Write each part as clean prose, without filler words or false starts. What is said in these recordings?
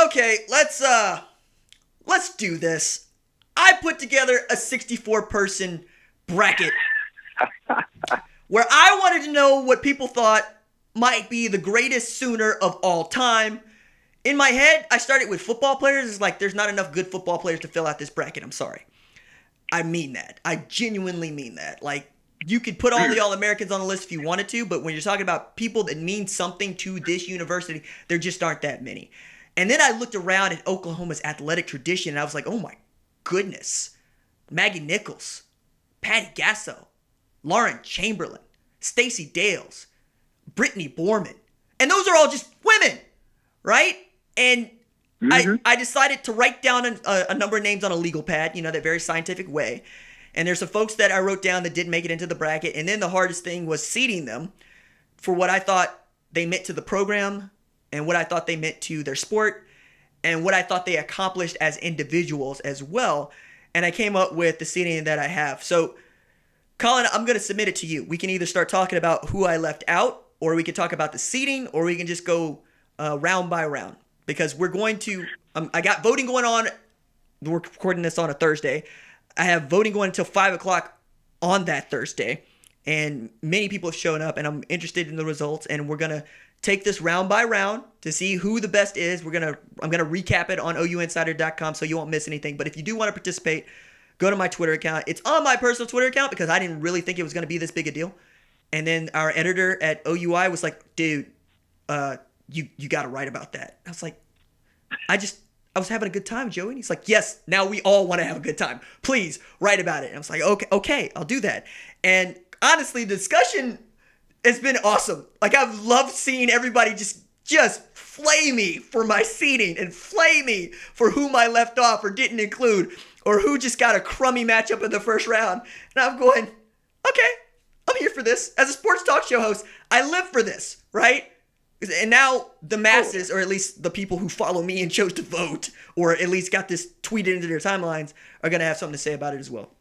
Okay, let's do this. I put together a 64-person bracket where I wanted to know what people thought might be the greatest Sooner of all time. In my head, I started with football players. It's like there's not enough good football players to fill out this bracket. I'm sorry. I mean that. I genuinely mean that. Like, you could put all the All-Americans on the list if you wanted to, but when you're talking about people that mean something to this university, there just aren't that many. And then I looked around at Oklahoma's athletic tradition, and I was like, oh my goodness. Maggie Nichols, Patty Gasso, Lauren Chamberlain, Stacey Dales, Brittany Borman. And those are all just women, right? And I decided to write down a number of names on a legal pad, that very scientific way. And there's some folks that I wrote down that didn't make it into the bracket. And then the hardest thing was seeding them for what I thought they meant to the program and what I thought they meant to their sport and what I thought they accomplished as individuals as well. And I came up with the seeding that I have. So, Colin, I'm going to submit it to you. We can either start talking about who I left out, or we can talk about the seeding, or we can just go round by round. Because we're going to I got voting going on. We're recording this on a Thursday. I have voting going until 5 o'clock on that Thursday. And many people have shown up, and I'm interested in the results. And we're going to take this round by round to see who the best is. I'm going to recap it on ouinsider.com so you won't miss anything. But if you do want to participate, go to my Twitter account. It's on my personal Twitter account because I didn't really think it was going to be this big a deal. And then our editor at OUI was like, dude, you got to write about that. I was like, I was having a good time, Joey. And he's like, yes, now we all want to have a good time. Please write about it. And I was like, okay, I'll do that. And honestly, the discussion has been awesome. Like, I've loved seeing everybody just flay me for my seeding and flay me for whom I left off or didn't include or who just got a crummy matchup in the first round. And I'm going, okay, I'm here for this. As a sports talk show host, I live for this, right? And now the masses, or at least the people who follow me and chose to vote, or at least got this tweeted into their timelines, are going to have something to say about it as well.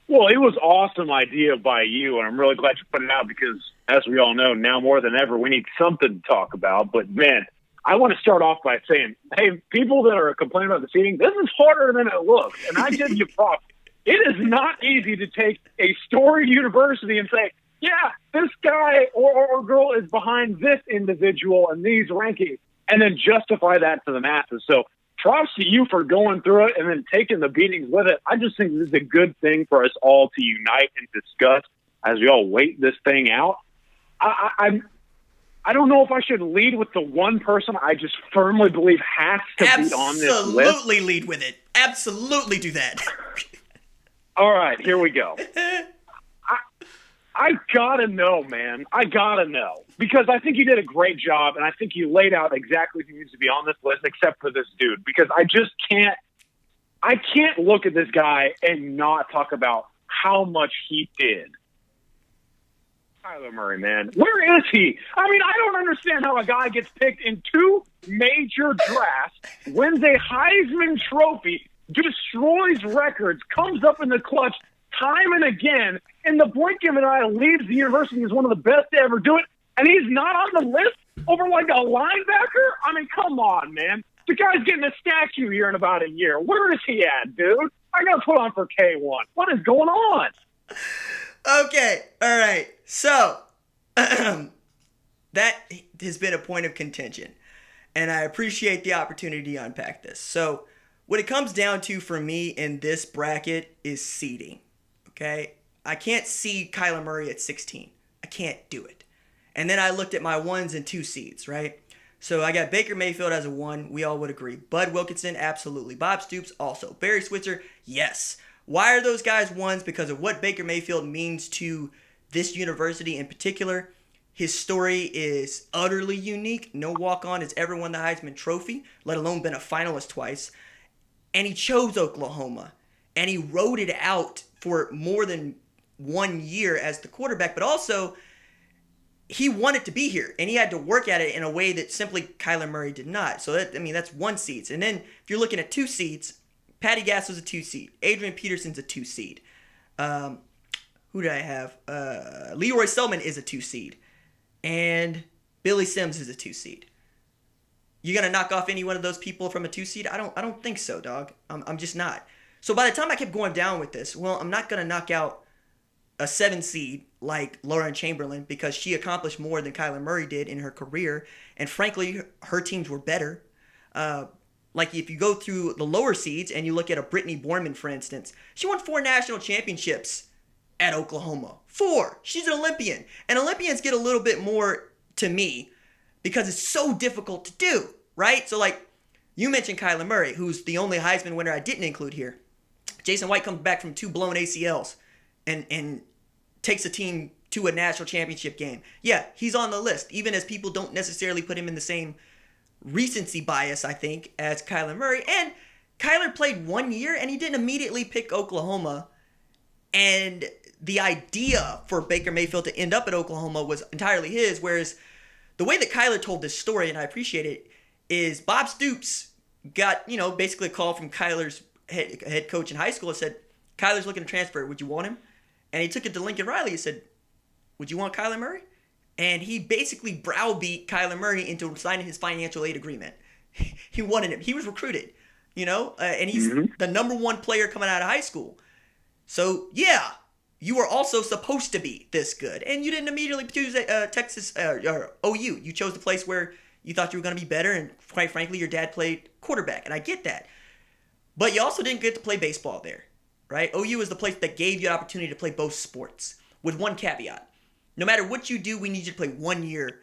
Well, it was an awesome idea by you, and I'm really glad you put it out because, as we all know, now more than ever, we need something to talk about. But, man, I want to start off by saying, hey, people that are complaining about the seating, this is harder than it looks, and I give you props. It is not easy to take a storied university and say, yeah, this guy or girl is behind this individual and these rankings, and then justify that to the masses. So props to you for going through it and then taking the beatings with it. I just think this is a good thing for us all to unite and discuss as we all wait this thing out. I don't know if I should lead with the one person I just firmly believe has to be on this list. Absolutely lead with it. Absolutely do that. All right, here we go. I gotta know, man. I gotta know. Because I think you did a great job, and I think you laid out exactly who needs to be on this list except for this dude. Because I just can't look at this guy and not talk about how much he did. Kyler Murray, man. Where is he? I mean, I don't understand how a guy gets picked in 2 major drafts, wins a Heisman Trophy, destroys records, comes up in the clutch time and again, and the blink of an eye leaves the university as one of the best to ever do it, and he's not on the list over like a linebacker? I mean, come on, man. The guy's getting a statue here in about a year. Where is he at, dude? I got to put on for K1. What is going on? Okay, all right. So, that has been a point of contention, and I appreciate the opportunity to unpack this. So, what it comes down to for me in this bracket is seeding. Okay, I can't see Kyler Murray at 16. I can't do it. And then I looked at my 1s and 2 seeds, right? So I got Baker Mayfield as a 1. We all would agree. Bud Wilkinson, absolutely. Bob Stoops, also. Barry Switzer, yes. Why are those guys 1s? Because of what Baker Mayfield means to this university in particular. His story is utterly unique. No walk-on has ever won the Heisman Trophy, let alone been a finalist twice. And he chose Oklahoma. And he rode it out for more than 1 year as the quarterback, but also he wanted to be here, and he had to work at it in a way that simply Kyler Murray did not. So, that's 1 seed. And then if you're looking at 2 seeds, Patty Gasso's a 2 seed. Adrian Peterson's a 2 seed. Who did I have? Leroy Selman is a 2 seed. And Billy Sims is a 2 seed. You gonna knock off any one of those people from a 2 seed? I don't think so, dog. I'm just not. So by the time I kept going down with this, well, I'm not gonna knock out a 7 seed like Lauren Chamberlain because she accomplished more than Kyler Murray did in her career, and frankly, her teams were better. Like if you go through the lower seeds and you look at a Brittany Borman, for instance, she won 4 national championships at Oklahoma. 4. She's an Olympian, and Olympians get a little bit more to me because it's so difficult to do, right? So like you mentioned Kyler Murray, who's the only Heisman winner I didn't include here. Jason White comes back from 2 blown ACLs and takes a team to a national championship game. Yeah, he's on the list, even as people don't necessarily put him in the same recency bias, I think, as Kyler Murray. And Kyler played 1 year, and he didn't immediately pick Oklahoma. And the idea for Baker Mayfield to end up at Oklahoma was entirely his, whereas the way that Kyler told this story, and I appreciate it, is Bob Stoops got, basically a call from Kyler's head coach in high school and said, Kyler's looking to transfer. Would you want him? And he took it to Lincoln Riley and said, would you want Kyler Murray? And he basically browbeat Kyler Murray into signing his financial aid agreement. He wanted him. He was recruited, and he's the number 1 player coming out of high school. So, yeah, you were also supposed to be this good. And you didn't immediately choose Texas or OU. You chose the place where you thought you were going to be better. And quite frankly, your dad played quarterback. And I get that. But you also didn't get to play baseball there, right? OU is the place that gave you an opportunity to play both sports with one caveat. No matter what you do, we need you to play 1 year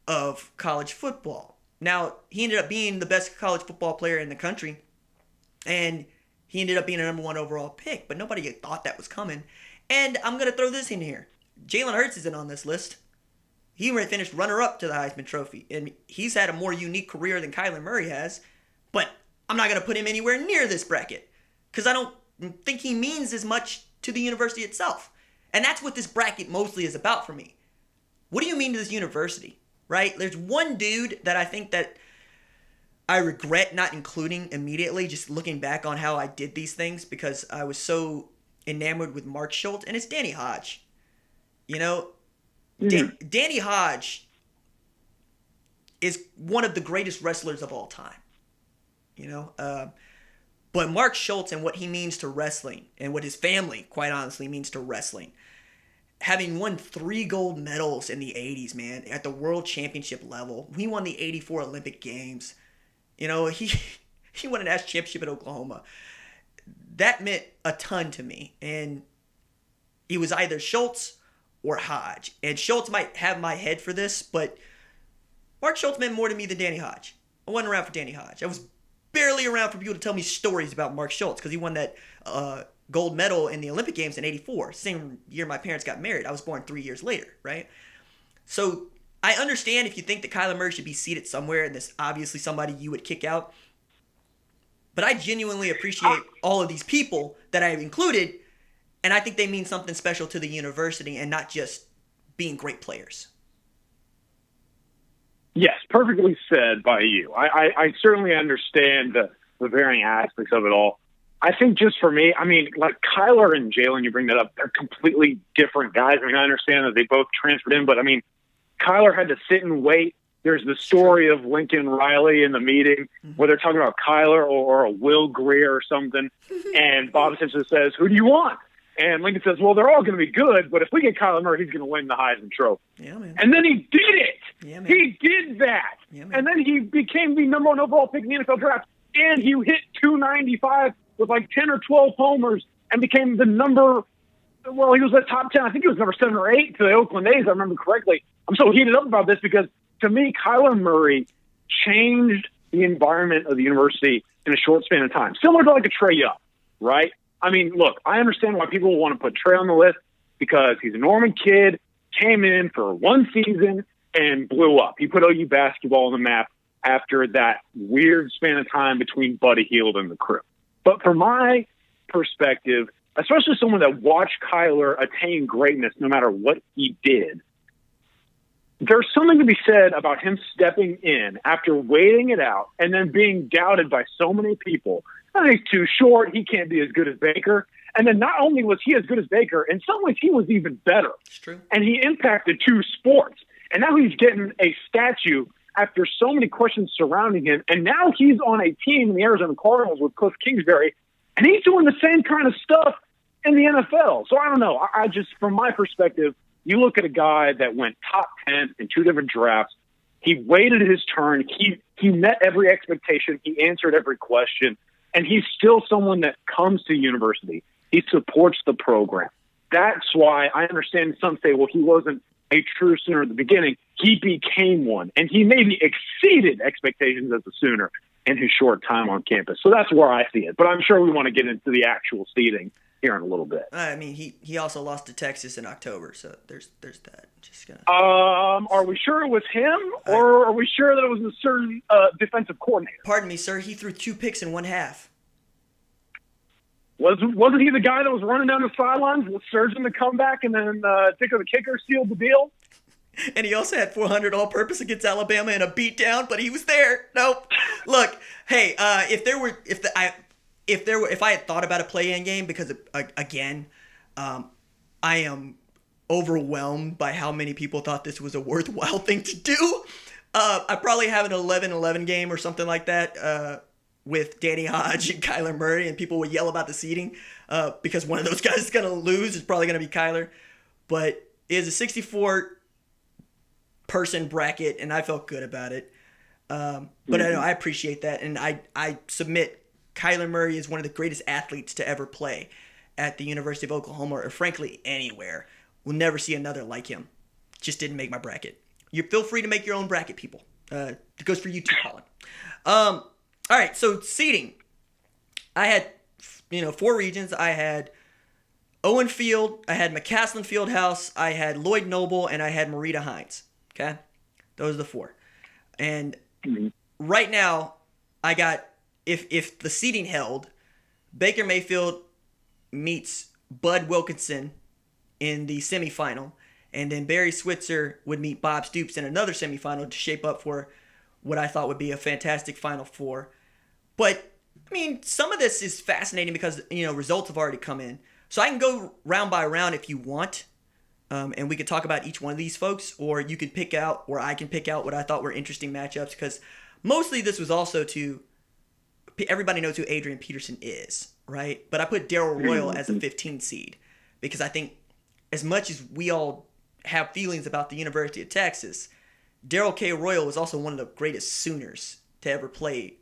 of college football. Now, he ended up being the best college football player in the country. And he ended up being a number 1 overall pick. But nobody thought that was coming. And I'm going to throw this in here. Jalen Hurts isn't on this list. He finished runner-up to the Heisman Trophy. And he's had a more unique career than Kyler Murray has. But I'm not going to put him anywhere near this bracket. Because I don't think he means as much to the university itself. And that's what this bracket mostly is about for me. What do you mean to this university, right? There's one dude that I think that I regret not including immediately, just looking back on how I did these things because I was so enamored with Mark Schultz, and it's Danny Hodge. Danny Hodge is one of the greatest wrestlers of all time. But Mark Schultz and what he means to wrestling and what his family, quite honestly, means to wrestling. Having won 3 gold medals in the 80s, man, at the world championship level. He won the 84 Olympic Games. He won a national championship at Oklahoma. That meant a ton to me. And it was either Schultz or Hodge. And Schultz might have my head for this, but Mark Schultz meant more to me than Danny Hodge. I wasn't around for Danny Hodge. I was barely around for people to tell me stories about Mark Schultz because he won that gold medal in the Olympic Games in 84. Same year my parents got married. I was born 3 years later, right? So I understand if you think that Kyler Murray should be seated somewhere and this obviously somebody you would kick out. But I genuinely appreciate all of these people that I've included, and I think they mean something special to the university and not just being great players. Yes, perfectly said by you. I certainly understand the varying aspects of it all. I think just for me, like Kyler and Jalen, you bring that up, they're completely different guys. I understand that they both transferred in, but Kyler had to sit and wait. There's the story of Lincoln Riley in the meeting where they're talking about Kyler or a Will Greer or something, and Bob Simpson says, who do you want? And Lincoln says, well, they're all going to be good, but if we get Kyler Murray, he's going to win the Heisman Trophy. Yeah, man. And then he did it. Yeah, man. He did that. Yeah, man. And then he became the number 1 overall pick in the NFL draft, and he hit 295 with like 10 or 12 homers and became the he was the top 10. I think he was number 7 or 8 to the Oakland A's, I remember correctly. I'm so heated up about this because, to me, Kyler Murray changed the environment of the university in a short span of time. Similar to like a Trae Young, right? Look, I understand why people want to put Trae on the list because he's a Norman kid, came in for 1 season, and blew up. He put OU basketball on the map after that weird span of time between Buddy Hield and the crew. But from my perspective, especially someone that watched Kyler attain greatness no matter what he did, there's something to be said about him stepping in after waiting it out and then being doubted by so many people. He's too short. He can't be as good as Baker. And then not only was he as good as Baker, in some ways he was even better. It's true. And he impacted 2 sports. And now he's getting a statue after so many questions surrounding him. And now he's on a team in the Arizona Cardinals with Cliff Kingsbury, and he's doing the same kind of stuff in the NFL. So I don't know. I just, from my perspective, you look at a guy that went top 10 in 2 different drafts. He waited his turn. He met every expectation. He answered every question. And he's still someone that comes to university. He supports the program. That's why I understand some say, well, he wasn't a true Sooner at the beginning. He became one. And he maybe exceeded expectations as a Sooner in his short time on campus. So that's where I see it. But I'm sure we want to get into the actual seeding here in a little bit. I mean, he also lost to Texas in October, so there's that. Just gonna. Are we sure it was him, or are we sure that it was a certain defensive coordinator? Pardon me, sir. He threw 2 picks in one half. Wasn't he the guy that was running down the sidelines, surging the comeback, and then Ticker the kicker sealed the deal? And he also had 400 all-purpose against Alabama in a beatdown, but he was there. Nope. Look, hey, if I had thought about a play-in game, because again, I am overwhelmed by how many people thought this was a worthwhile thing to do. I probably have an 11-11 game or something like that with Danny Hodge and Kyler Murray, and people would yell about the seeding because one of those guys is going to lose. It's probably going to be Kyler. But it is a 64-person bracket, and I felt good about it. But I appreciate that, and I submit Kyler Murray is one of the greatest athletes to ever play at the University of Oklahoma, or frankly anywhere. We'll never see another like him. Just didn't make my bracket. You feel free to make your own bracket, people. It goes for you too, Colin. All right, so seeding. I had 4 regions. I had Owen Field, I had McCaslin Fieldhouse, I had Lloyd Noble, and I had Marita Hynes. Okay, those are the 4. And right now, I got. If the seeding held, Baker Mayfield meets Bud Wilkinson in the semifinal, and then Barry Switzer would meet Bob Stoops in another semifinal to shape up for what I thought would be a fantastic Final Four. But, I mean, some of this is fascinating because, results have already come in. So I can go round by round if you want, and we could talk about each one of these folks, or you could pick out, or I can pick out what I thought were interesting matchups, because mostly this was also to... Everybody knows who Adrian Peterson is, right? But I put Darrell Royal as a 15 seed because I think as much as we all have feelings about the University of Texas, Darrell K. Royal was also one of the greatest Sooners to ever play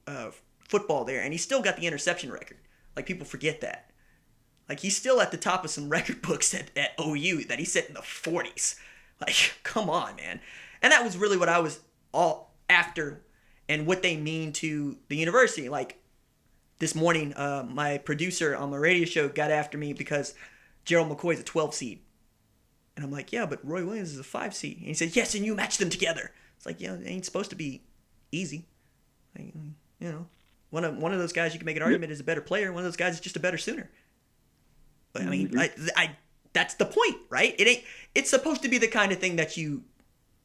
football there, and he still got the interception record. Like, people forget that. Like, he's still at the top of some record books at OU that he set in the 40s. Like, come on, man. And that was really what I was all after and what they mean to the university. Like, this morning, my producer on my radio show got after me because Gerald McCoy is a 12 seed. And I'm like, yeah, but Roy Williams is a 5 seed. And he said, yes, and you match them together. It's like, it ain't supposed to be easy. Like, one of those guys you can make an argument is a better player. One of those guys is just a better Sooner. But I mean, that's the point, right? It's supposed to be the kind of thing that you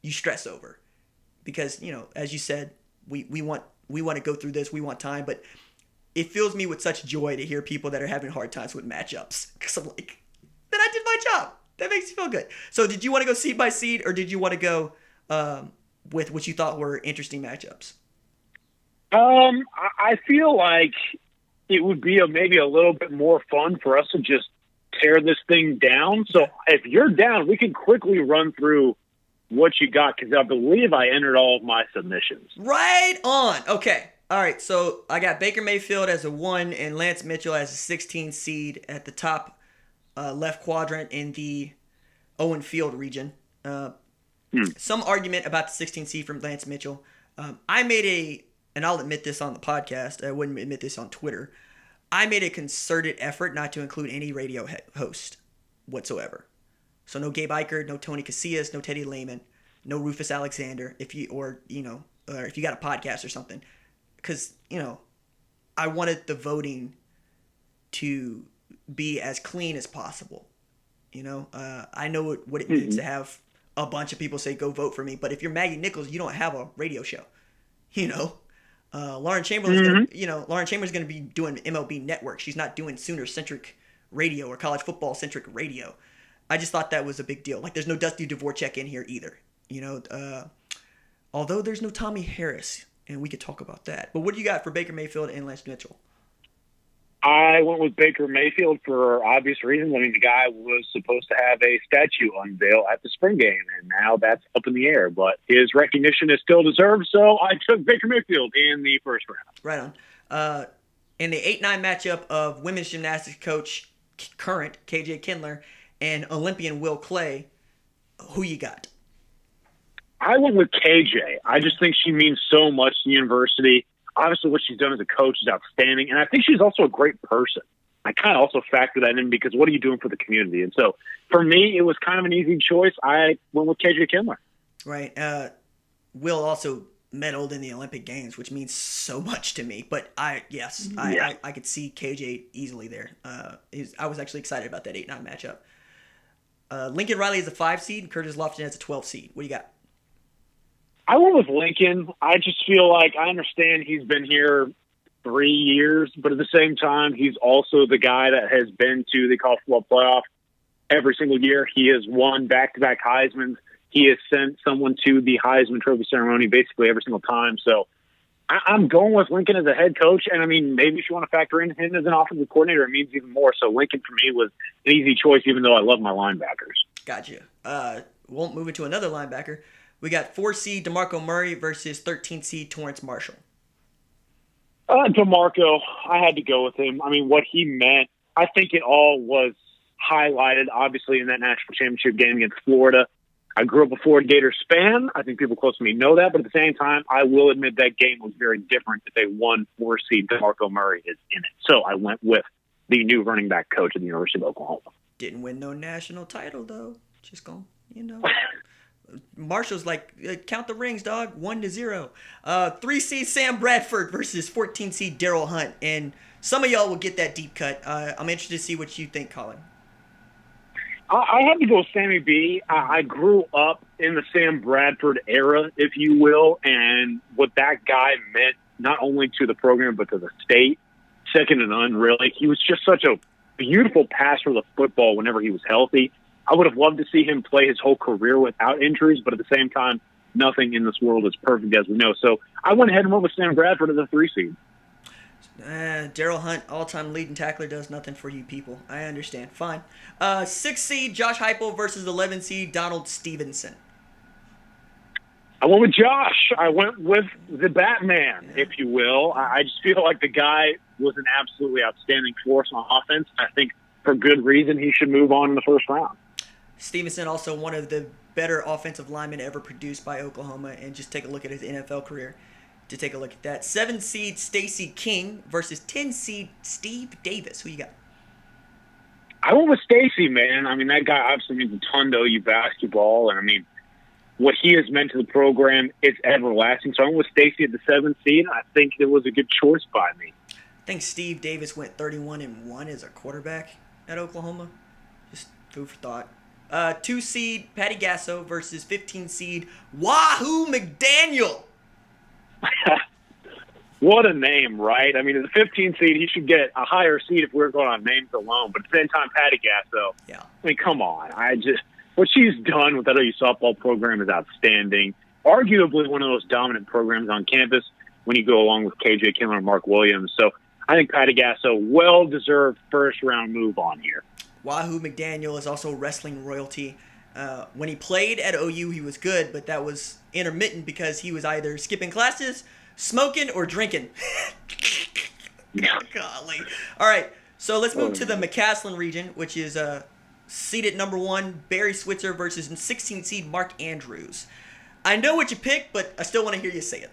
stress over. Because, as you said, we want to go through this. We want time, but it fills me with such joy to hear people that are having hard times with matchups. Because I'm like, then I did my job. That makes me feel good. So did you want to go seed by seed, or did you want to go with what you thought were interesting matchups? I feel like it would be maybe a little bit more fun for us to just tear this thing down. So if you're down, we can quickly run through what you got, because I believe I entered all of my submissions. Right on. Okay. All right. So I got Baker Mayfield as a 1 and Lance Mitchell as a 16 seed at the top left quadrant in the Owen Field region. Some argument about the 16 seed from Lance Mitchell. I made and I'll admit this on the podcast, I wouldn't admit this on Twitter, I made a concerted effort not to include any radio host whatsoever. So no Gabe Ikard, no Tony Casillas, no Teddy Lehman, no Rufus Alexander, if you got a podcast or something. Because, I wanted the voting to be as clean as possible. I know what it means to have a bunch of people say, go vote for me. But if you're Maggie Nichols, you don't have a radio show. Lauren Chamberlain, Lauren Chamberlain's going to be doing MLB Network. She's not doing Sooner-centric radio or college football-centric radio. I just thought that was a big deal. Like, there's no Dusty Dvorak in here either. Although there's no Tommy Harris, and we could talk about that. But what do you got for Baker Mayfield and Lance Mitchell? I went with Baker Mayfield for obvious reasons. I mean, the guy was supposed to have a statue unveil at the spring game, and now that's up in the air. But his recognition is still deserved, so I took Baker Mayfield in the first round. Right on. In the 8-9 matchup of women's gymnastics coach, current KJ Kindler, and Olympian Will Clay, who you got? I went with KJ. I just think she means so much to the university. Obviously, what she's done as a coach is outstanding, and I think she's also a great person. I kind of also factor that in because what are you doing for the community? And so, for me, it was kind of an easy choice. I went with KJ Kindler. Right. Will also medaled in the Olympic Games, which means so much to me. But I could see KJ easily there. I was actually excited about that 8-9 matchup. Lincoln Riley is a 5 seed, and Curtis Lofton has a 12 seed. What do you got? I went with Lincoln. I just feel like I understand he's been here 3 years, but at the same time, he's also the guy that has been to the college football playoff every single year. He has won back-to-back Heismans. He has sent someone to the Heisman Trophy ceremony basically every single time. So I'm going with Lincoln as a head coach. And, I mean, maybe if you want to factor in him as an offensive coordinator, it means even more. So Lincoln for me was an easy choice, even though I love my linebackers. Gotcha. Won't move into another linebacker. We got 4 seed DeMarco Murray versus 13 seed Torrance Marshall. DeMarco, I had to go with him. I mean, what he meant, I think it all was highlighted, obviously, in that national championship game against Florida. I grew up a Florida Gators fan. I think people close to me know that. But at the same time, I will admit that game was very different if a 1-4 seed DeMarco Murray is in it. So I went with the new running back coach at the University of Oklahoma. Didn't win no national title, though. Just going, Marshall's like, count the rings, dog. 1-0. 3 seed Sam Bradford versus 14 seed Daryl Hunt. And some of y'all will get that deep cut. I'm interested to see what you think, Colin. I had to go with Sammy B. I grew up in the Sam Bradford era, if you will, and what that guy meant not only to the program but to the state, second to none, really. He was just such a beautiful passer of the football whenever he was healthy. I would have loved to see him play his whole career without injuries, but at the same time, nothing in this world is perfect, as we know. So I went ahead and went with Sam Bradford as a 3 seed. Daryl Hunt, all-time leading tackler, does nothing for you people. I understand. Fine. 6 seed Josh Heupel versus 11 seed Donald Stevenson. I went with Josh. I went with the Batman, if you will. I just feel like the guy was an absolutely outstanding force on offense. I think for good reason he should move on in the first round. Stevenson, also one of the better offensive linemen ever produced by Oklahoma, and just take a look at his NFL career to take a look at that. 7 seed Stacey King versus 10 seed Steve Davis. Who you got? I went with Stacey, man. I mean, that guy obviously means a ton to OU basketball, and I mean, what he has meant to the program is everlasting. So I went with Stacey at the 7th seed, and I think it was a good choice by me. I think Steve Davis went 31-1 as a quarterback at Oklahoma. Just food for thought. 2 seed Patty Gasso versus 15 seed Wahoo McDaniel. What a name, right? I mean, as a 15 seed, he should get a higher seed if we were going on names alone. But at the same time, Patty Gasso, yeah. I mean, come on. What she's done with that OU softball program is outstanding. Arguably one of those dominant programs on campus when you go along with KJ Kindler and Mark Williams. So I think Patty Gasso, well-deserved first-round move on here. Wahoo McDaniel is also wrestling royalty. When he played at OU, he was good, but that was intermittent because he was either skipping classes, smoking, or drinking. Golly. All right, so let's move to the McCaslin region, which is seeded number 1, Barry Switzer versus 16 seed Mark Andrews. I know what you picked, but I still want to hear you say it.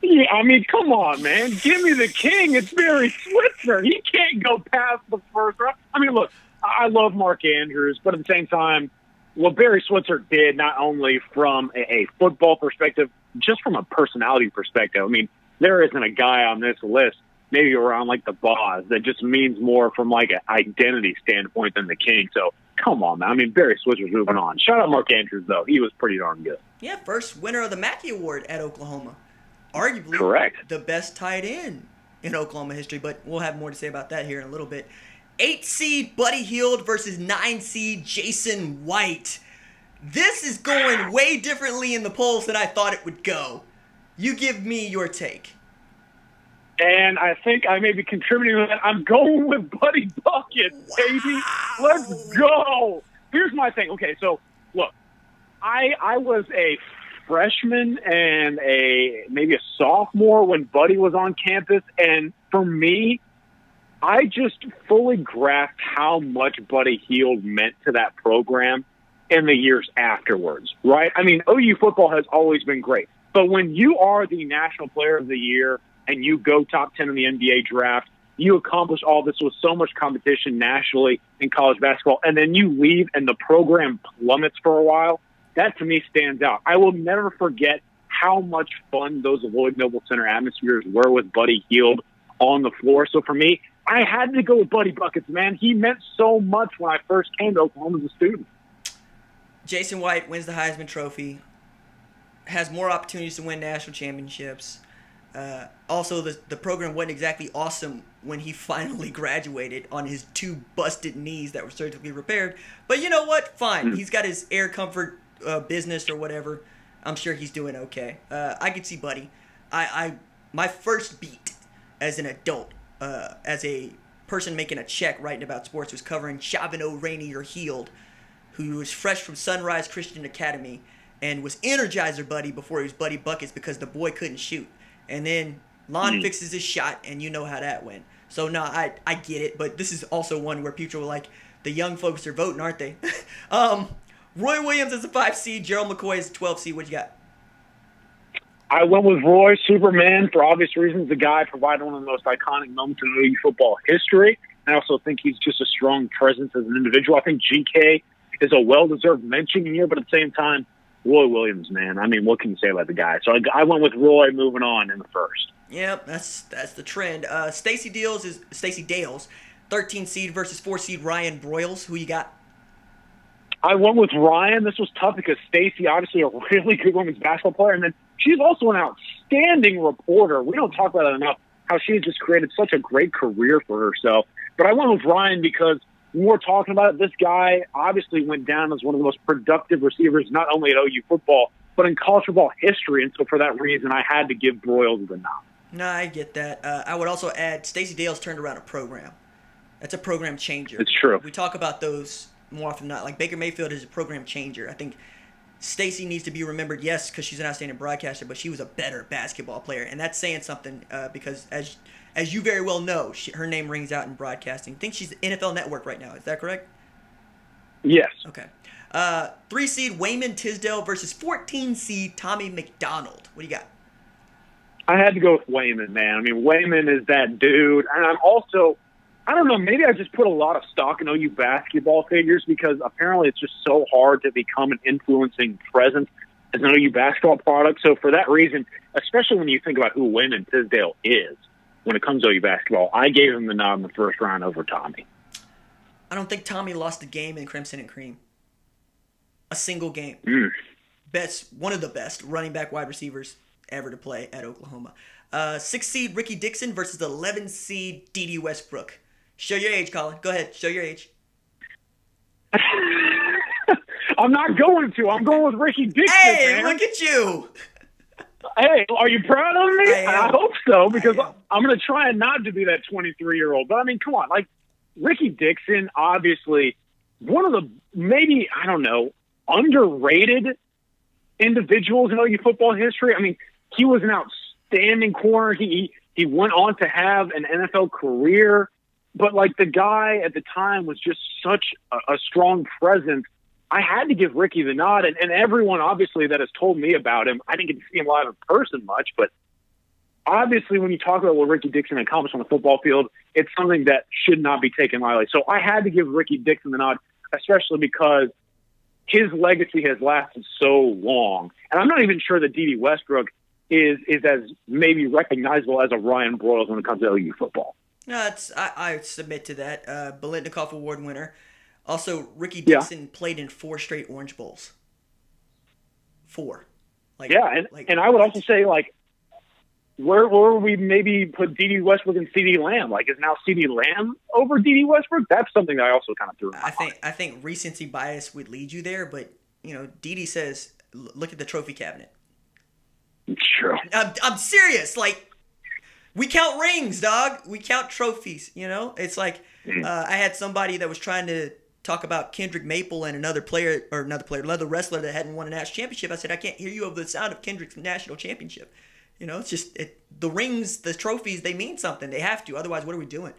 Yeah, I mean, come on, man. Give me the king. It's Barry Switzer. He can't go past the first round. I mean, look, I love Mark Andrews, but at the same time, what Barry Switzer did, not only from a football perspective, just from a personality perspective. I mean, there isn't a guy on this list, maybe around like the boss, that just means more from like an identity standpoint than the king. So, come on, man. I mean, Barry Switzer's moving on. Shout out Mark Andrews, though. He was pretty darn good. Yeah, first winner of the Mackey Award at Oklahoma. Arguably correct, the best tight end in Oklahoma history, but we'll have more to say about that here in a little bit. 8 seed Buddy Hield versus 9 seed Jason White. This is going way differently in the polls than I thought it would go. You give me your take. And I think I may be contributing to that. I'm going with Buddy Bucket, baby. Let's go. Here's my thing. Okay, so look, I was a freshman and maybe a sophomore when Buddy was on campus, and for me, I just fully grasped how much Buddy Hield meant to that program in the years afterwards, right? I mean, OU football has always been great, but when you are the National Player of the Year and you go top 10 in the NBA draft, you accomplish all this with so much competition nationally in college basketball, and then you leave and the program plummets for a while, that to me stands out. I will never forget how much fun those Lloyd Noble Center atmospheres were with Buddy Hield on the floor. So for me, I had to go with Buddy Buckets, man. He meant so much when I first came to Oklahoma as a student. Jason White wins the Heisman Trophy, has more opportunities to win national championships. Also, the program wasn't exactly awesome when he finally graduated on his 2 busted knees that were surgically repaired. But you know what? Fine. He's got his air comfort business or whatever. I'm sure he's doing okay. I could see Buddy. My first beat as an adult, as a person making a check writing about sports, was covering Chavino Rainier Heald, who was fresh from Sunrise Christian Academy and was Energizer Buddy before he was Buddy Buckets because the boy couldn't shoot. And then Lon fixes his shot, and you know how that went. So, no, I get it, but this is also one where people were like, the young folks are voting, aren't they? Roy Williams is a 5 seed. Gerald McCoy is a 12 seed. What you got? I went with Roy, Superman, for obvious reasons. The guy provided one of the most iconic moments in OU football history. I also think he's just a strong presence as an individual. I think GK is a well-deserved mention here, but at the same time, Roy Williams, man. I mean, what can you say about the guy? So I went with Roy moving on in the first. Yep, that's the trend. Stacey Dales, 13 seed versus 4 seed Ryan Broyles. Who you got? I went with Ryan. This was tough because Stacey, obviously a really good women's basketball player, and then she's also an outstanding reporter. We don't talk about it enough, how she has just created such a great career for herself. But I went with Ryan because when we're talking about it, this guy obviously went down as one of the most productive receivers, not only at OU football, but in college football history. And so for that reason, I had to give Broyles the nod. No, I get that. I would also add Stacey Dales turned around a program. That's a program changer. It's true. We talk about those more often than not. Like Baker Mayfield is a program changer. I think Stacey needs to be remembered, yes, because she's an outstanding broadcaster, but she was a better basketball player. And that's saying something because as you very well know, her name rings out in broadcasting. I think she's NFL Network right now. Is that correct? Yes. Okay. 3 seed Wayman Tisdale versus 14 seed Tommy McDonald. What do you got? I had to go with Wayman, man. I mean, Wayman is that dude. And I'm also, I don't know, maybe I just put a lot of stock in OU basketball figures because apparently it's just so hard to become an influencing presence as an OU basketball product. So for that reason, especially when you think about who Wayman Tisdale is when it comes to OU basketball, I gave him the nod in the first round over Tommy. I don't think Tommy lost a game in Crimson and Cream. A single game. One of the best running back wide receivers ever to play at Oklahoma. 6 seed Ricky Dixon versus 11 seed D.D. Westbrook. Show your age, Colin. Go ahead. Show your age. I'm not going to. I'm going with Ricky Dixon. Hey, man. Look at you. Hey, are you proud of me? I hope so, because I'm going to try not to be that 23-year-old. But, I mean, come on. Like, Ricky Dixon, obviously, one of the maybe, I don't know, underrated individuals in OU football history. I mean, he was an outstanding corner. He went on to have an NFL career. But, like, the guy at the time was just such a strong presence. I had to give Ricky the nod, and everyone, obviously, that has told me about him, I didn't get to see him live in person much, but obviously when you talk about what Ricky Dixon accomplished on the football field, it's something that should not be taken lightly. So I had to give Ricky Dixon the nod, especially because his legacy has lasted so long. And I'm not even sure that D.D. Westbrook is as maybe recognizable as a Ryan Broyles when it comes to OU football. No, I submit to that. Biletnikoff Award winner. Also, Ricky Dixon played in 4 straight Orange Bowls. 4. And I would also say, like, where would we maybe put D.D. Westbrook and C.D. Lamb? Like, is now C.D. Lamb over D.D. Westbrook? That's something that I also kind of threw in my mind. I think recency bias would lead you there, but Dee Dee says, look at the trophy cabinet. It's true. I'm serious. Like, we count rings, dog. We count trophies, It's like I had somebody that was trying to talk about Kendrick Maple and another wrestler that hadn't won a national championship. I said, I can't hear you over the sound of Kendrick's national championship. It's just the rings, the trophies, they mean something. They have to. Otherwise, what are we doing?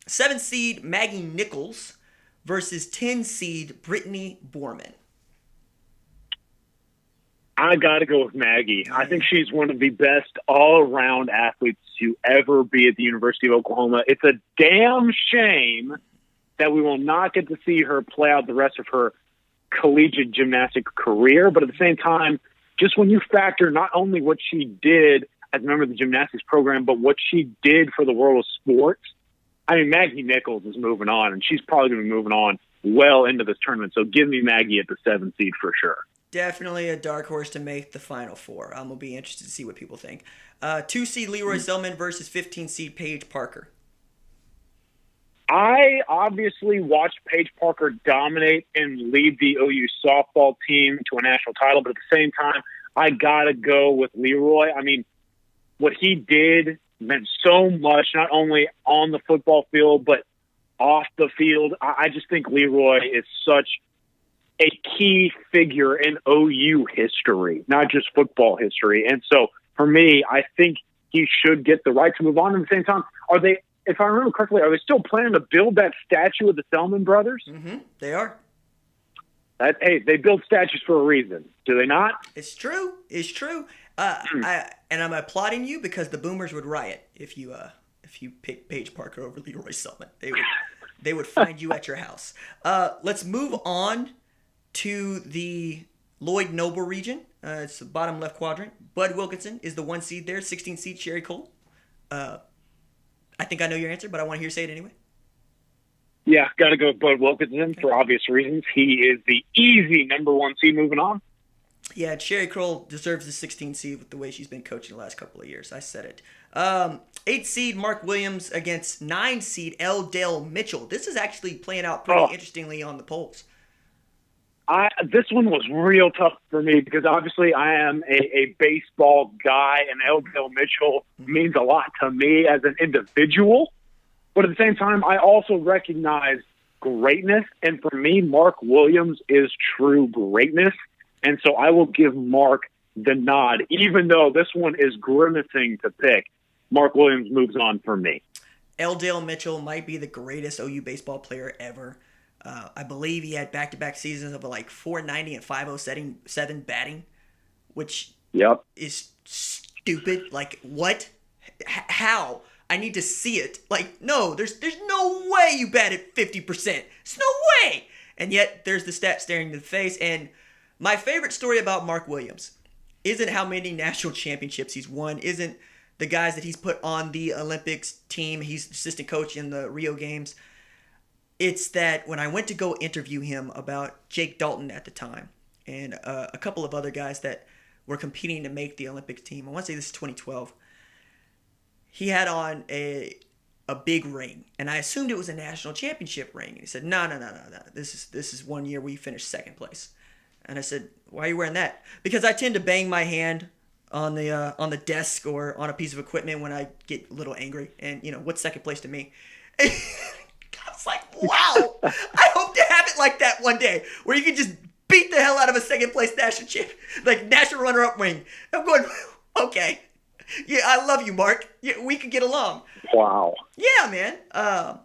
7 seed Maggie Nichols versus 10 seed Brittany Borman. I got to go with Maggie. I think she's one of the best all-around athletes to ever be at the University of Oklahoma. It's a damn shame that we will not get to see her play out the rest of her collegiate gymnastic career. But at the same time, just when you factor not only what she did as a member of the gymnastics program, but what she did for the world of sports, I mean, Maggie Nichols is moving on, and she's probably going to be moving on well into this tournament. So give me Maggie at the 7 seed for sure. Definitely a dark horse to make the Final Four. I'm going to be interested to see what people think. 2 seed Leroy Selman versus 15 seed Paige Parker. I obviously watched Paige Parker dominate and lead the OU softball team to a national title, but at the same time, I got to go with Leroy. I mean, what he did meant so much, not only on the football field, but off the field. I just think Leroy is such a key figure in OU history, not just football history. And so for me, I think he should get the right to move on. At the same time, if I remember correctly, are they still planning to build that statue of the Selman brothers? Mm-hmm. They are. Hey, they build statues for a reason. Do they not? It's true. It's true. And I'm applauding you because the Boomers would riot if you picked Paige Parker over Leroy Selman. They would find you at your house. Let's move on to the Lloyd Noble region. It's the bottom left quadrant. Bud Wilkinson is the 1 seed there. 16 seed Sherry Cole. I think I know your answer, but I want to hear you say it anyway. Yeah, got to go with Bud Wilkinson for obvious reasons. He is the easy number 1 seed moving on. Yeah, Sherry Cole deserves the 16 seed with the way she's been coaching the last couple of years. I said it. 8 seed Mark Williams against 9 seed L. Dale Mitchell. This is actually playing out pretty interestingly on the polls. This one was real tough for me because obviously I am a baseball guy, and L. Dale Mitchell means a lot to me as an individual. But at the same time, I also recognize greatness. And for me, Mark Williams is true greatness. And so I will give Mark the nod, even though this one is grimacing to pick. Mark Williams moves on for me. L. Dale Mitchell might be the greatest OU baseball player ever. I believe he had back-to-back seasons of like 490 and 507 batting, which is stupid. Like, what? How? I need to see it. Like, no, there's no way you batted 50%. There's no way. And yet, there's the stat staring in the face. And my favorite story about Mark Williams isn't how many national championships he's won, isn't the guys that he's put on the Olympics team. He's assistant coach in the Rio Games. It's that when I went to go interview him about Jake Dalton at the time and a couple of other guys that were competing to make the Olympics team, I want to say this is 2012, he had on a big ring, and I assumed it was a national championship ring. And he said, no. This is 1 year we finished second place. And I said, why are you wearing that? Because I tend to bang my hand on the desk or on a piece of equipment when I get a little angry. And, what's second place to me? I was like, wow, I hope to have it like that one day where you can just beat the hell out of a second place national champ, like national runner-up ring. I'm going, okay. Yeah, I love you, Mark. Yeah, we could get along. Wow. Yeah, man.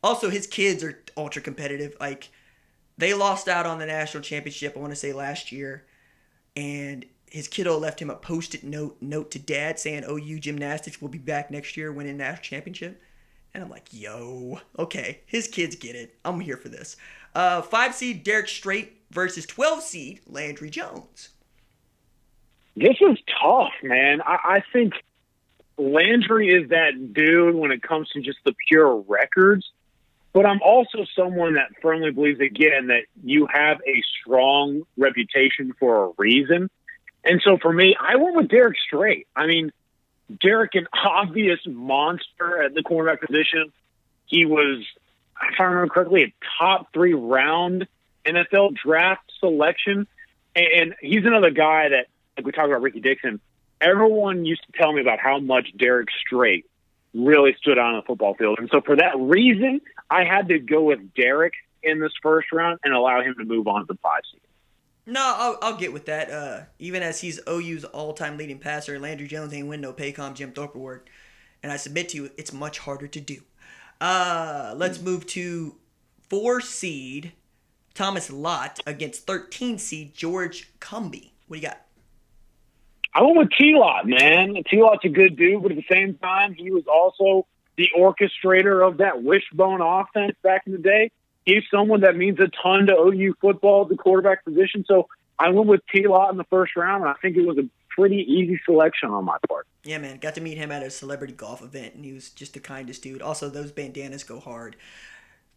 Also, his kids are ultra competitive. Like, they lost out on the national championship, I want to say last year, and his kiddo left him a post-it note to dad saying OU gymnastics will be back next year winning national championship. And I'm like, yo, okay, his kids get it. I'm here for this. 5 seed Derek Strait versus 12 seed Landry Jones. This is tough, man. I think Landry is that dude when it comes to just the pure records. But I'm also someone that firmly believes, again, that you have a strong reputation for a reason. And so for me, I went with Derek Strait. I mean, Derek, an obvious monster at the cornerback position. He was, if I remember correctly, a top 3 round NFL draft selection. And he's another guy that, like we talked about Ricky Dixon, everyone used to tell me about how much Derek Strait really stood out on the football field. And so for that reason, I had to go with Derek in this first round and allow him to move on to the 5 seed. No, I'll get with that. Even as he's OU's all-time leading passer, Landry Jones ain't win no Paycom Jim Thorpe Award. And I submit to you, it's much harder to do. Let's move to 4 seed Thomas Lott against 13 seed George Cumbie. What do you got? I went with T-Lot, man. T-Lot's a good dude, but at the same time, he was also the orchestrator of that wishbone offense back in the day. He's someone that means a ton to OU football at the quarterback position. So I went with T-Lot in the first round, and I think it was a pretty easy selection on my part. Yeah, man. Got to meet him at a celebrity golf event, and he was just the kindest dude. Also, those bandanas go hard.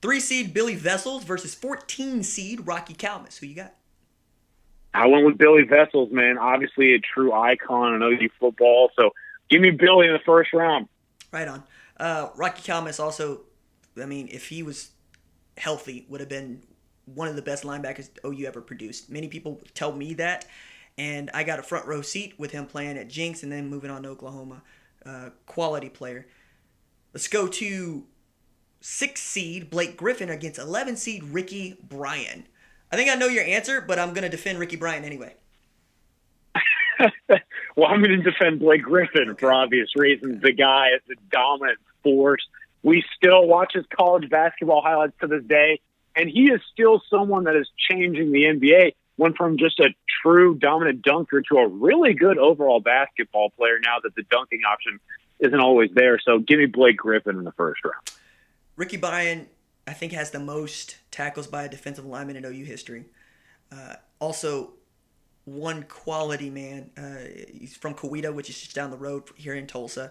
3 seed Billy Vessels versus 14 seed Rocky Calmus. Who you got? I went with Billy Vessels, man. Obviously a true icon in OU football. So give me Billy in the first round. Right on. Rocky Calmus also, I mean, if he was healthy, would have been one of the best linebackers OU ever produced. Many people tell me that, and I got a front row seat with him playing at Jinx and then moving on to Oklahoma. Quality player. Let's go to 6 seed Blake Griffin against 11 seed Ricky Bryan. I think I know your answer, but I'm going to defend Ricky Bryan anyway. Well, I'm going to defend Blake Griffin for obvious reasons. The guy is a dominant force. We still watch his college basketball highlights to this day, and he is still someone that is changing the NBA. Went from just a true dominant dunker to a really good overall basketball player now that the dunking option isn't always there. So give me Blake Griffin in the first round. Ricky Bryan, I think, has the most tackles by a defensive lineman in OU history. Also, one quality man. He's from Coweta, which is just down the road here in Tulsa.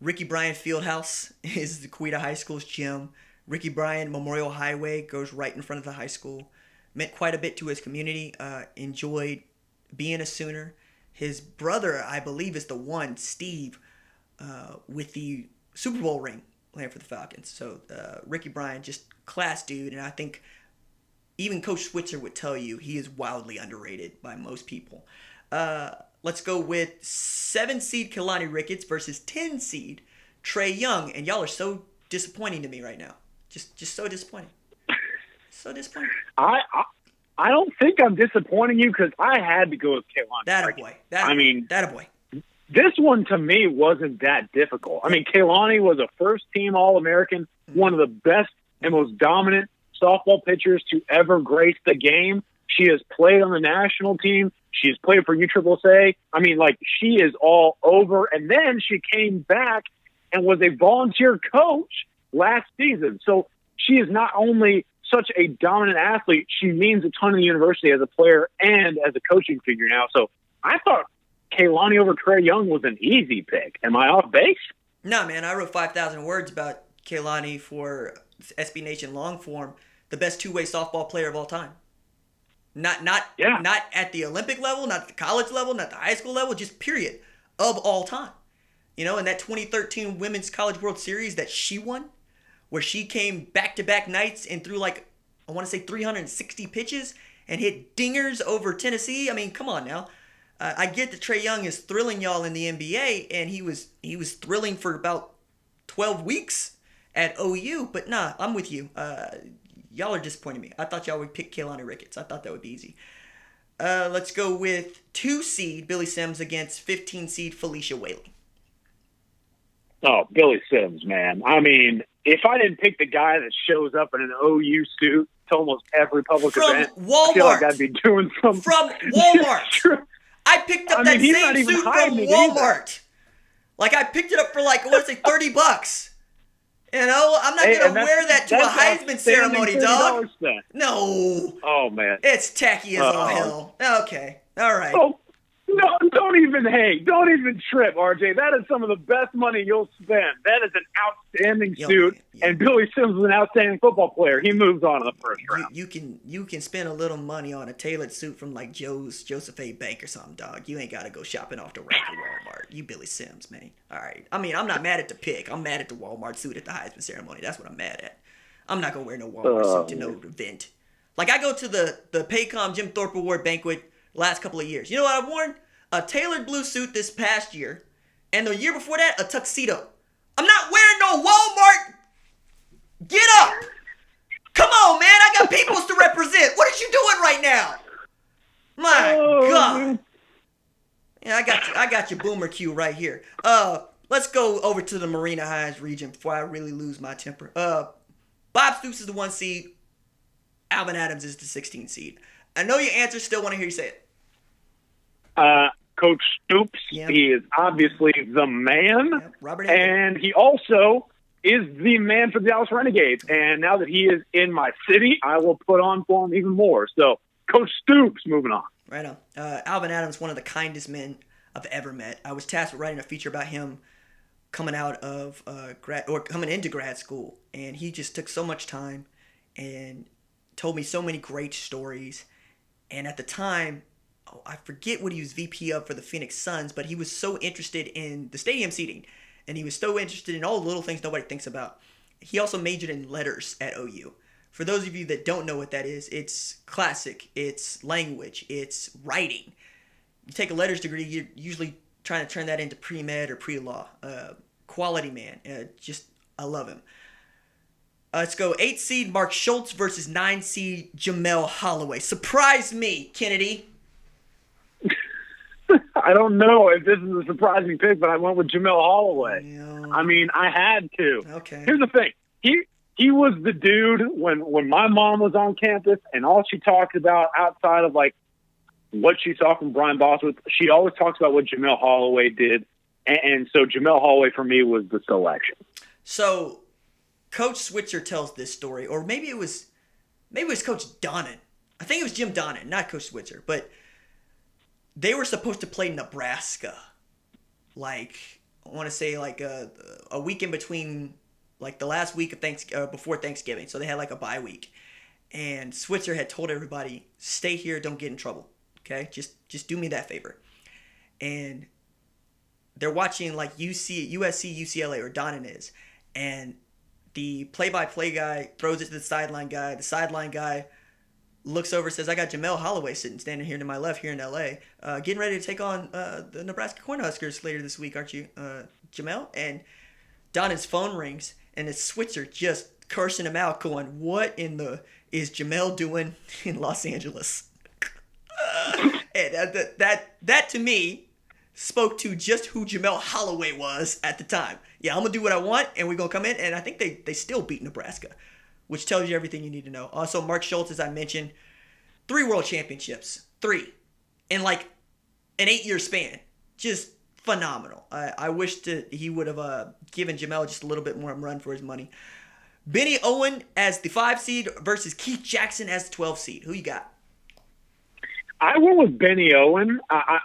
Ricky Bryan Fieldhouse is the Coweta High School's gym. Ricky Bryan Memorial Highway goes right in front of the high school. Meant quite a bit to his community. Enjoyed being a Sooner. His brother, I believe, is the one, Steve, with the Super Bowl ring playing for the Falcons. So Ricky Bryan, just class dude, and I think even Coach Switzer would tell you he is wildly underrated by most people. Let's go with 7 seed Kalani Ricketts versus 10 seed Trey Young, and y'all are so disappointing to me right now. Just so disappointing. So disappointing. I don't think I'm disappointing you because I had to go with Kalani. That a boy. That a boy. This one, to me, wasn't that difficult. I mean, Kalani was a first-team All-American, one of the best and most dominant softball pitchers to ever grace the game. She has played on the national team. She's played for USSSA. I mean, like, she is all over. And then she came back and was a volunteer coach last season. So she is not only such a dominant athlete, she means a ton in the university as a player and as a coaching figure now. So I thought Kalani over Trey Young was an easy pick. Am I off base? No, man. I wrote 5,000 words about Kalani for SB Nation long form. The best two-way softball player of all time. Not at the Olympic level, not at the college level, not the high school level, just period, of all time. You know, in that 2013 Women's College World Series that she won, where she came back-to-back nights and threw like, I want to say 360 pitches and hit dingers over Tennessee. I mean, come on now. I get that Trey Young is thrilling y'all in the NBA, and he was thrilling for about 12 weeks at OU, but nah, I'm with you. Y'all are disappointing me. I thought y'all would pick Kalani Ricketts. I thought that would be easy. Let's go with 2 seed Billy Sims against 15 seed Felicia Whaley. Oh, Billy Sims, man. I mean, if I didn't pick the guy that shows up in an OU suit to almost every public event, Walmart. I feel like I'd be doing something. From Walmart. I picked up that same suit from Walmart. Like, I picked it up for like, I want to say $30. You know, I'm not going to wear that to a Heisman ceremony, dog. No. Oh, man. It's tacky as all hell. Okay. All right. Oh, no, don't even trip, RJ. That is some of the best money you'll spend. That is an outstanding suit, and Billy Sims is an outstanding football player. He moves on in the first round. You can spend a little money on a tailored suit from like Joseph A. Bank or something, dog. You ain't got to go shopping off the rack at Walmart. You Billy Sims, man. All right. I mean, I'm not mad at the pick. I'm mad at the Walmart suit at the Heisman ceremony. That's what I'm mad at. I'm not going to wear no Walmart suit to no event. Like, I go to the Paycom Jim Thorpe Award banquet last couple of years. You know what I've worn? A tailored blue suit this past year, and the year before that, a tuxedo. I'm not wearing no Walmart. Get up. Come on, man. I got peoples to represent. What are you doing right now? My God. Yeah, I got your boomer cue right here. Let's go over to the Marita Hynes region before I really lose my temper. Bob Stoops is the 1 seed. Alvin Adams is the 16 seed. I know your answer. Still want to hear you say it. Coach Stoops, he is obviously the man, and he also is the man for the Dallas Renegades. And now that he is in my city, I will put on for him even more. So, Coach Stoops, moving on. Right on. Alvin Adams, one of the kindest men I've ever met. I was tasked with writing a feature about him coming out of coming into grad school, and he just took so much time and told me so many great stories. And at the time, I forget what he was VP of for the Phoenix Suns, but he was so interested in the stadium seating, and he was so interested in all the little things nobody thinks about. He also majored in letters at OU. For those of you that don't know what that is, it's classic, it's language, it's writing. You take a letters degree, you're usually trying to turn that into pre-med or pre-law. Quality man. I love him. Let's go 8 seed Mark Schultz versus 9 seed Jamel Holloway. Surprise me, Kennedy. I don't know if this is a surprising pick, but I went with Jamel Holloway. Yeah. I mean, I had to. Okay. Here's the thing. He was the dude when my mom was on campus, and all she talked about outside of, like, what she saw from Brian Bosworth, she always talks about what Jamel Holloway did. And so Jamel Holloway, for me, was the selection. So Coach Switzer tells this story, or maybe it was Coach Donnan. I think it was Jim Donnan, not Coach Switzer, but they were supposed to play Nebraska, like, I want to say, like, a week in between, like, the last week of before Thanksgiving. So they had, like, a bye week. And Switzer had told everybody, stay here, don't get in trouble, okay? Just do me that favor. And they're watching, like, USC, UCLA, or Donnan is. And the play-by-play guy throws it to the sideline guy. The sideline guy looks over, says, I got Jamel Holloway standing here to my left here in L.A., getting ready to take on the Nebraska Cornhuskers later this week, aren't you, Jamel? And Donna's phone rings, and it's Switzer just cursing him out, going, what in the is Jamel doing in Los Angeles? And that to me spoke to just who Jamel Holloway was at the time. Yeah, I'm going to do what I want, and we're going to come in, and I think they still beat Nebraska, which tells you everything you need to know. Also, Mark Schultz, as I mentioned, 3 world championships. 3. In, like, an 8-year span. Just phenomenal. I wish he would have given Jamel just a little bit more run for his money. Bennie Owen as the 5 seed versus Keith Jackson as the 12 seed. Who you got? I went with Bennie Owen.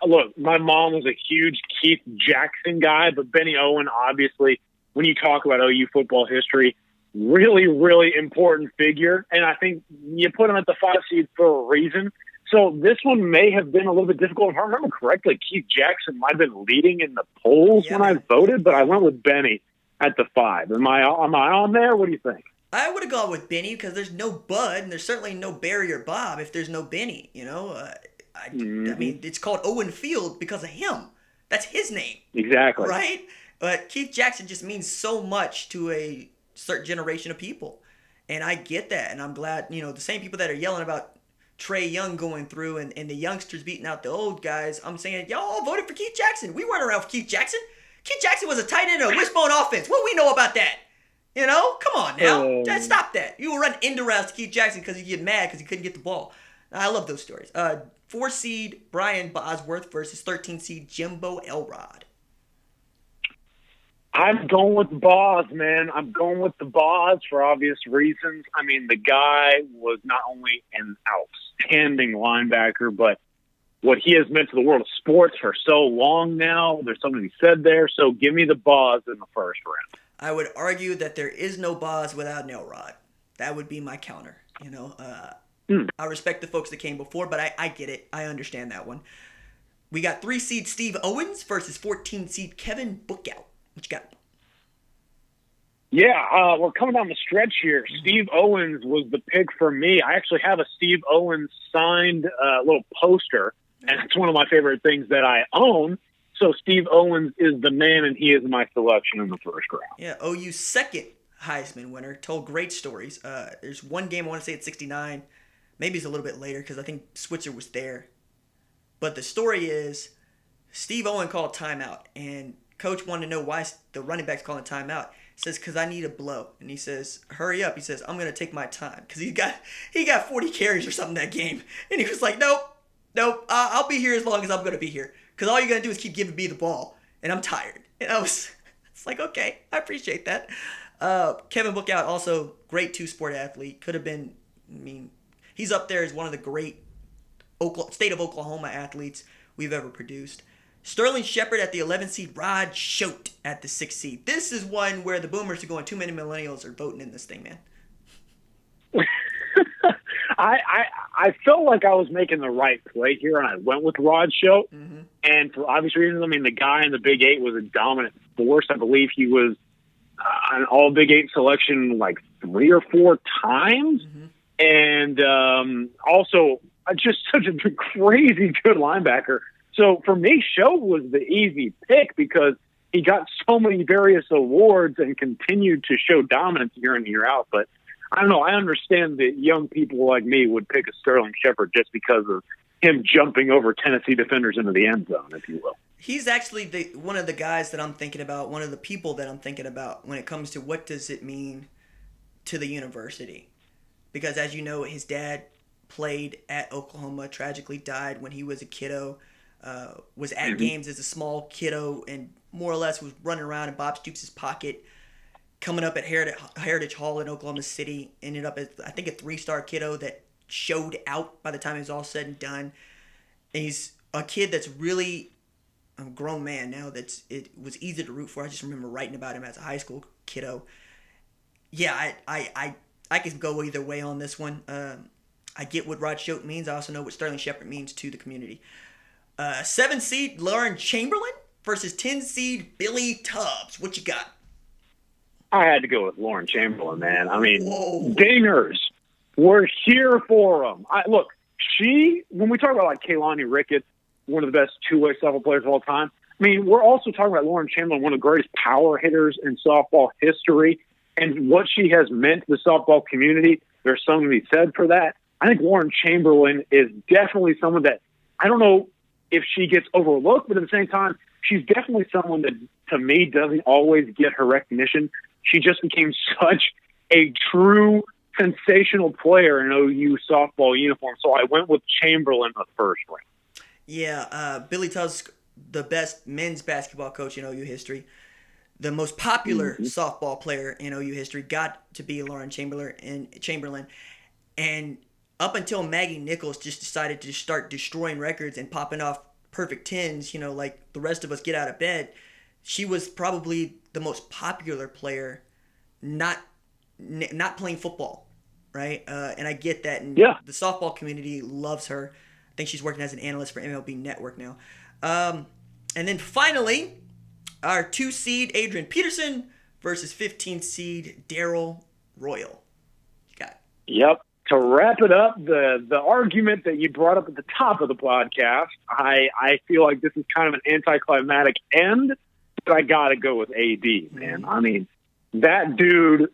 Look, my mom was a huge Keith Jackson guy, but Bennie Owen, obviously, when you talk about OU football history, really, really important figure. And I think you put him at the 5 seed for a reason. So this one may have been a little bit difficult. If I remember correctly, Keith Jackson might have been leading in the polls when I voted, but I went with Bennie at the 5. Am I on there? What do you think? I would have gone with Bennie because there's no Bud and there's certainly no Barry or Bob if there's no Bennie, you know? I mean, it's called Owen Field because of him. That's his name. Exactly. Right? But Keith Jackson just means so much to a certain generation of people. And I get that. And I'm glad, you know, the same people that are yelling about Trae Young going through and the youngsters beating out the old guys, I'm saying, y'all all voted for Keith Jackson. We weren't around for Keith Jackson. Keith Jackson was a tight end of a wishbone offense. What do we know about that? You know? Come on now. Stop that. You will run end routes to Keith Jackson because you get mad because he couldn't get the ball. I love those stories. 4 seed Brian Bosworth versus 13 seed Jimbo Elrod. I'm going with the Boz, man. I'm going with the Boz for obvious reasons. I mean, the guy was not only an outstanding linebacker, but what he has meant to the world of sports for so long now. There's something to be said there. So give me the Boz in the first round. I would argue that there is no Boz without an Elrod. That would be my counter. You know, I respect the folks that came before, but I get it. I understand that one. We got 3 seed Steve Owens versus 14 seed Kevin Bookout. What you got? Yeah, we're coming down the stretch here. Steve Owens was the pick for me. I actually have a Steve Owens signed little poster, and it's one of my favorite things that I own. So Steve Owens is the man, and he is my selection in the first round. Yeah, OU's second Heisman winner. Told great stories. There's one game I want to say at 69. Maybe it's a little bit later because I think Switzer was there. But the story is Steve Owen called timeout, and coach wanted to know why the running back's calling timeout. He says, because I need a blow. And he says, hurry up. He says, I'm going to take my time. Because he got 40 carries or something that game. And he was like, nope, I'll be here as long as I'm going to be here. Because all you're going to do is keep giving me the ball. And I'm tired. And it's like, okay, I appreciate that. Kevin Bookout, also great two-sport athlete. Could have been, he's up there as one of the great state of Oklahoma athletes we've ever produced. Sterling Shepard at the 11th seed, Rod Schote at the 6th seed. This is one where the boomers are going, too many millennials are voting in this thing, man. I felt like I was making the right play here, and I went with Rod Schote. Mm-hmm. And for obvious reasons, the guy in the Big Eight was a dominant force. I believe he was an all Big Eight selection like 3 or 4 times. Mm-hmm. And also just such a crazy good linebacker. So for me, Schote was the easy pick because he got so many various awards and continued to show dominance year in, year out. But I don't know. I understand that young people like me would pick a Sterling Shepard just because of him jumping over Tennessee defenders into the end zone, if you will. He's actually one of the guys that I'm thinking about, one of the people that I'm thinking about when it comes to what does it mean to the university. Because as you know, his dad played at Oklahoma, tragically died when he was a kiddo. Was at games as a small kiddo and more or less was running around in Bob Stoops' pocket, coming up at Heritage Hall in Oklahoma City, ended up as, I think, a 3-star kiddo that showed out by the time it was all said and done. And he's a kid that's really a grown man now it was easy to root for. I just remember writing about him as a high school kiddo. Yeah, I can go either way on this one. I get what Rod Schote means. I also know what Sterling Shepard means to the community. 7 seed Lauren Chamberlain versus 10 seed Billy Tubbs. What you got? I had to go with Lauren Chamberlain, man. Whoa. Dingers. We're here for them. Look, when we talk about like Kaylani Ricketts, one of the best two-way softball players of all time, we're also talking about Lauren Chamberlain, one of the greatest power hitters in softball history, and what she has meant to the softball community. There's something to be said for that. I think Lauren Chamberlain is definitely someone that, I don't know if she gets overlooked, but at the same time, she's definitely someone that, to me, doesn't always get her recognition. She just became such a true sensational player in OU softball uniform. So I went with Chamberlain the first round. Yeah, Billy Tubbs, the best men's basketball coach in OU history. The most popular softball player in OU history got to be Lauren Chamberlain. And up until Maggie Nichols just decided to start destroying records and popping off perfect 10s, like the rest of us get out of bed, she was probably the most popular player not playing football, right? And I get that. And the softball community loves her. I think she's working as an analyst for MLB Network now. And then finally, our 2 seed Adrian Peterson versus 15 seed Darryl Royal. You got it. Yep. To wrap it up, the argument that you brought up at the top of the podcast, I feel like this is kind of an anticlimactic end, but I got to go with AD, man. That dude,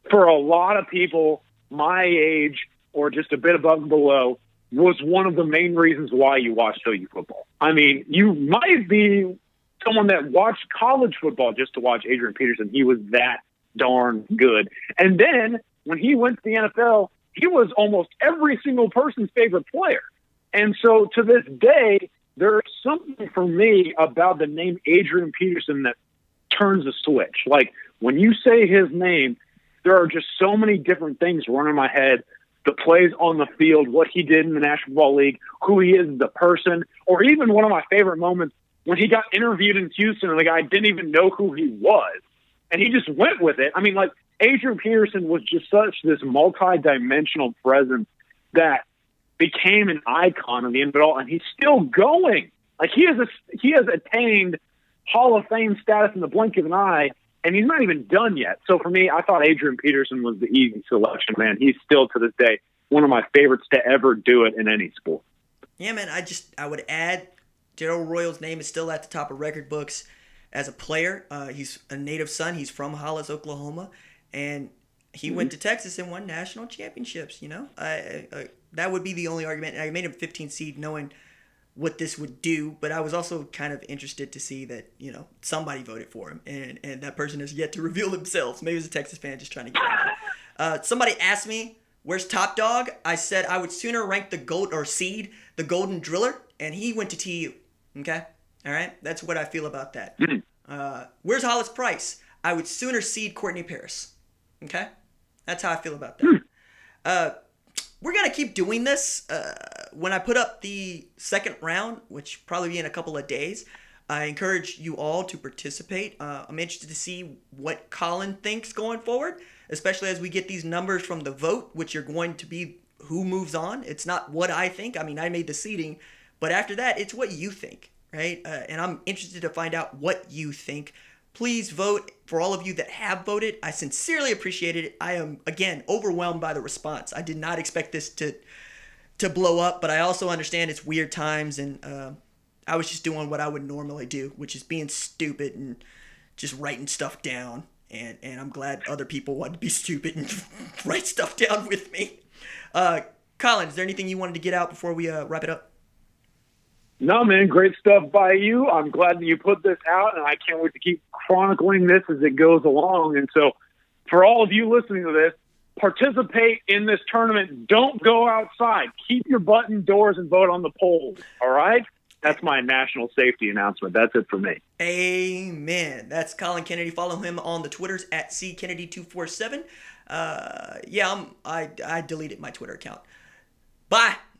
for a lot of people my age or just a bit above and below, was one of the main reasons why you watched OU football. You might be someone that watched college football just to watch Adrian Peterson. He was that darn good. And then when he went to the NFL, he was almost every single person's favorite player. And so to this day, there's something for me about the name Adrian Peterson that turns a switch. Like when you say his name, there are just so many different things running in my head. The plays on the field, what he did in the National Football League, who he is as a person, or even one of my favorite moments when he got interviewed in Houston and the guy didn't even know who he was. And he just went with it. Adrian Peterson was just such this multi-dimensional presence that became an icon of the NFL, and he's still going. Like he has attained Hall of Fame status in the blink of an eye, and he's not even done yet. So for me, I thought Adrian Peterson was the easy selection, man. He's still, to this day, one of my favorites to ever do it in any sport. Yeah, man, I would add Darrell Royal's name is still at the top of record books as a player. He's a native son. He's from Hollis, Oklahoma, and he went to Texas and won national championships, you know. That would be the only argument. I made him 15 seed knowing what this would do, but I was also kind of interested to see that, you know, somebody voted for him, and that person has yet to reveal themselves. Maybe it was a Texas fan just trying to get out. Somebody asked me, where's Top Dog? I said I would sooner rank the Golden Driller, and he went to TU. Okay? All right? That's what I feel about that. Where's Hollis Price? I would sooner seed Courtney Paris. Okay? That's how I feel about that. We're going to keep doing this. When I put up the second round, which probably be in a couple of days, I encourage you all to participate. I'm interested to see what Colin thinks going forward, especially as we get these numbers from the vote, which are going to be who moves on. It's not what I think. I mean, I made the seeding, but after that, it's what you think, right? And I'm interested to find out what you think. Please vote. For all of you that have voted, I sincerely appreciate it. I am, again, overwhelmed by the response. I did not expect this to blow up, but I also understand it's weird times, and I was just doing what I would normally do, which is being stupid and just writing stuff down. And I'm glad other people wanted to be stupid and write stuff down with me. Colin, is there anything you wanted to get out before we wrap it up? No, man, great stuff by you. I'm glad that you put this out, and I can't wait to keep chronicling this as it goes along. And so for all of you listening to this, participate in this tournament. Don't go outside. Keep your butt indoors and vote on the polls, all right? That's my national safety announcement. That's it for me. Amen. That's Colin Kennedy. Follow him on the Twitters at @CKennedy247. I deleted my Twitter account. Bye.